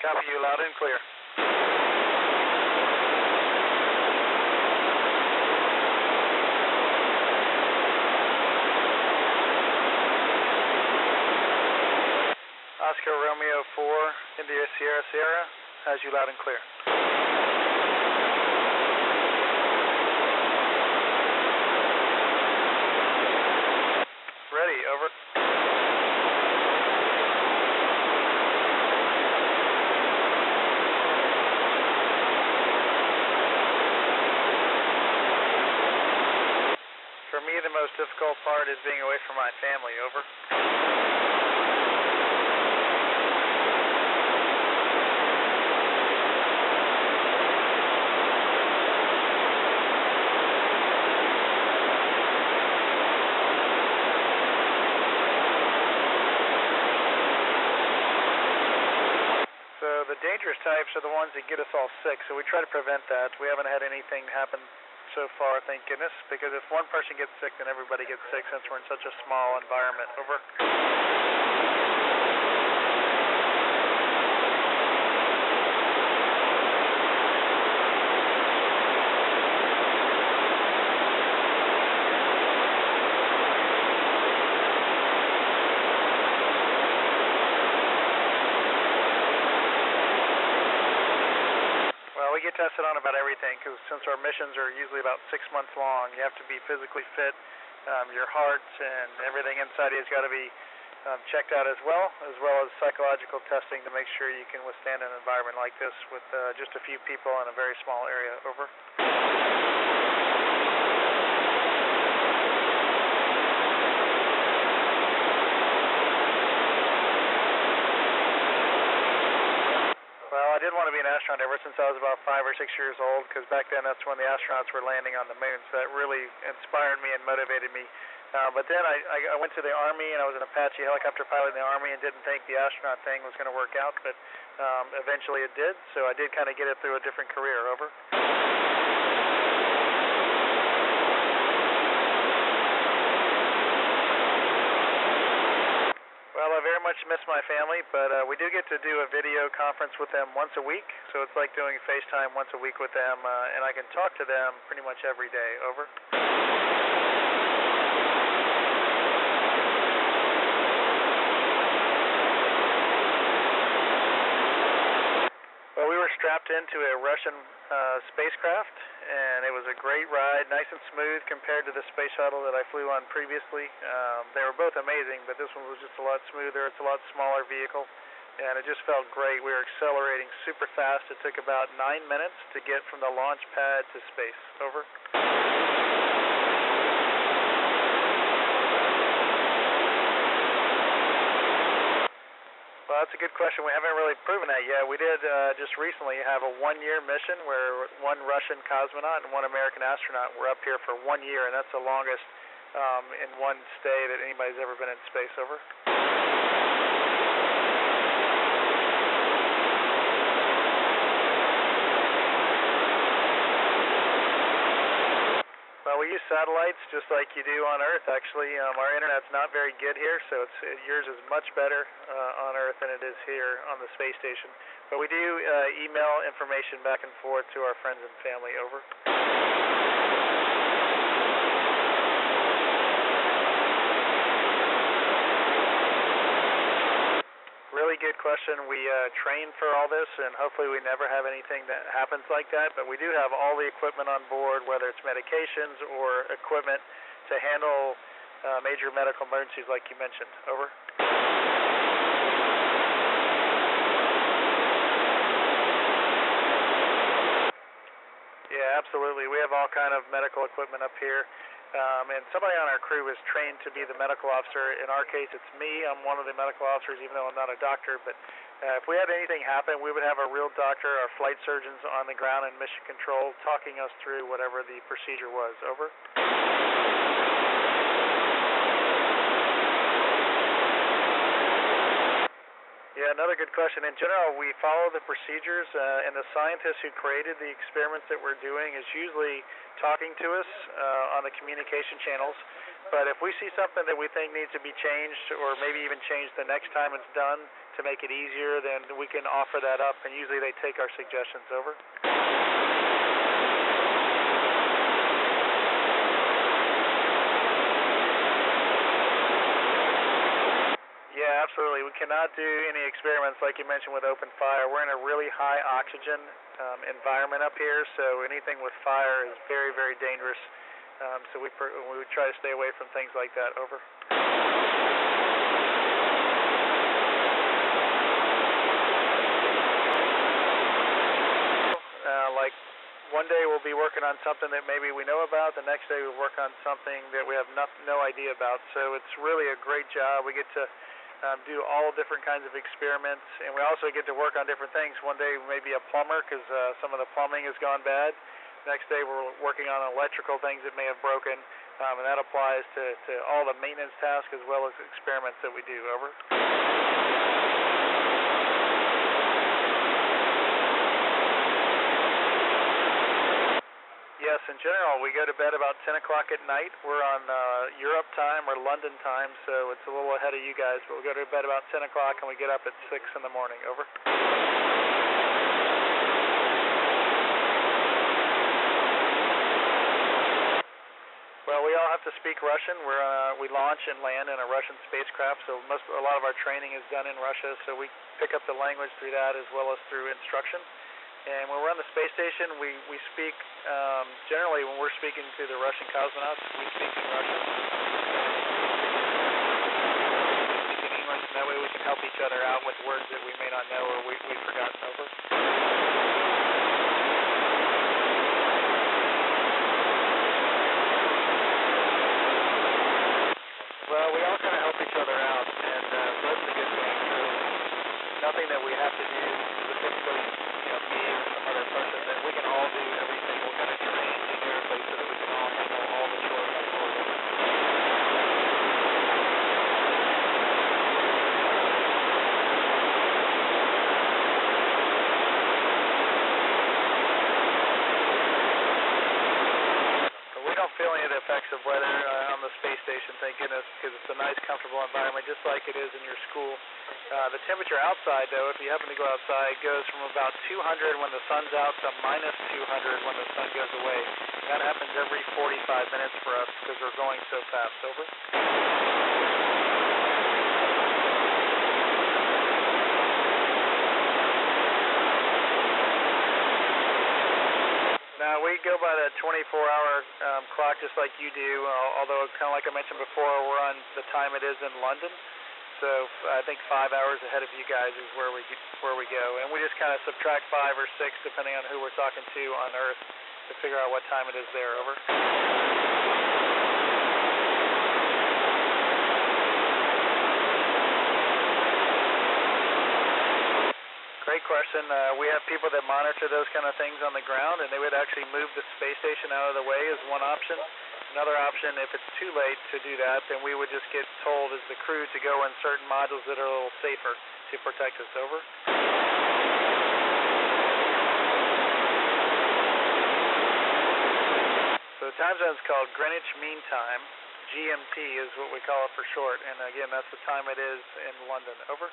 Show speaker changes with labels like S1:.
S1: Copy you loud and clear. Oscar Romeo 4, India Sierra Sierra, has you loud and clear. Ready, over. For me, the most difficult part is being away from my family, over. So the dangerous types are the ones that get us all sick, so we try to prevent that. We haven't had anything happen so far, thank goodness, because if one person gets sick, then everybody gets sick since we're in such a small environment. Over. We get tested on about everything because since our missions are usually about 6 months long, you have to be physically fit. Your heart and everything inside you has got to be checked out as well as psychological testing to make sure you can withstand an environment like this with just a few people in a very small area. Over. I did want to be an astronaut ever since I was about 5 or 6 years old, because back then that's when the astronauts were landing on the moon, so that really inspired me and motivated me. But then I went to the Army, and I was an Apache helicopter pilot in the Army and didn't think the astronaut thing was going to work out, but eventually it did, so I did kind of get it through a different career. Over. Well, I very much miss my family, but we do get to do a video conference with them once a week, so it's like doing FaceTime once a week with them, and I can talk to them pretty much every day. Over. Well, we were strapped into a Russian spacecraft, and it was a great ride, nice and smooth compared to the space shuttle that I flew on previously. They were both amazing, but this one was just a lot smoother. It's a lot smaller vehicle, and it just felt great. We were accelerating super fast. It took about 9 minutes to get from the launch pad to space. Over. Well, that's a good question. We haven't really proven that yet. We did just recently have a 1-year mission where one Russian cosmonaut and one American astronaut were up here for 1 year, and that's the longest in one stay that anybody's ever been in space. Over. Well, we use satellites just like you do on Earth, actually. Our internet's not very good here, so yours is much better on Earth than it is here on the space station. But we do email information back and forth to our friends and family. Over. Really good question. We train for all this, and hopefully we never have anything that happens like that, but we do have all the equipment on board, whether it's medications or equipment to handle major medical emergencies like you mentioned. Over. Yeah, absolutely. We have all kind of medical equipment up here. And somebody on our crew is trained to be the medical officer. In our case, it's me. I'm one of the medical officers, even though I'm not a doctor. But if we had anything happen, we would have a real doctor, our flight surgeons on the ground in mission control, talking us through whatever the procedure was. Over. Yeah, Yeah, another good question. In general, we follow the procedures, and the scientist who created the experiments that we're doing is usually talking to us on the communication channels. But if we see something that we think needs to be changed, or maybe even changed the next time it's done to make it easier, then we can offer that up, and usually they take our suggestions over. Yeah, absolutely. We cannot do any experiments like you mentioned with open fire. We're in a really high oxygen environment up here, so anything with fire is very, very dangerous. So we would try to stay away from things like that. Over. Like one day we'll be working on something that maybe we know about. The next day we'll work on something that we have no idea about. So it's really a great job. We get to do all different kinds of experiments, and we also get to work on different things. One day maybe a plumber because some of the plumbing has gone bad. Next day we're working on electrical things that may have broken, and that applies to all the maintenance tasks as well as experiments that we do. Over. Yes, in general, we go to bed about 10 o'clock at night. We're on Europe time or London time, so it's a little ahead of you guys, but we go to bed about 10 o'clock and we get up at 6 in the morning. Over. Well, we all have to speak Russian. We launch and land in a Russian spacecraft, so a lot of our training is done in Russia, so we pick up the language through that as well as through instruction. And when we're on the space station, we speak, generally when we're speaking to the Russian cosmonauts, we speak in Russian. We speak in English, and that way we can help each other out with words that we may not know or we've forgotten. Over. Well, we all kind of help each other out, and that's a good thing. So nothing that we have to do specifically, me or some other person, that we can all do everything. We're kind of trained generically so that we can all handle all the chores on board. But we don't feel any of the effects of weather on the space station, thank goodness, because it's a nice, comfortable environment, just like it is in your school. The temperature outside, though, if you happen to go outside, goes from about 200 when the sun's out to minus 200 when the sun goes away. That happens every 45 minutes for us because we're going so fast. Over. Now, we go by the 24-hour clock just like you do, although kind of like I mentioned before, we're on the time it is in London. So I think 5 hours ahead of you guys is where we go, and we just kind of subtract 5 or 6 depending on who we're talking to on Earth to figure out what time it is there. Over. Great question. We have people that monitor those kind of things on the ground, and they would actually move the space station out of the way as one option. Another option, if it's too late to do that, then we would just get told as the crew to go in certain modules that are a little safer to protect us. Over. So the time zone is called Greenwich Mean Time. GMT is what we call it for short, and again, that's the time it is in London. Over.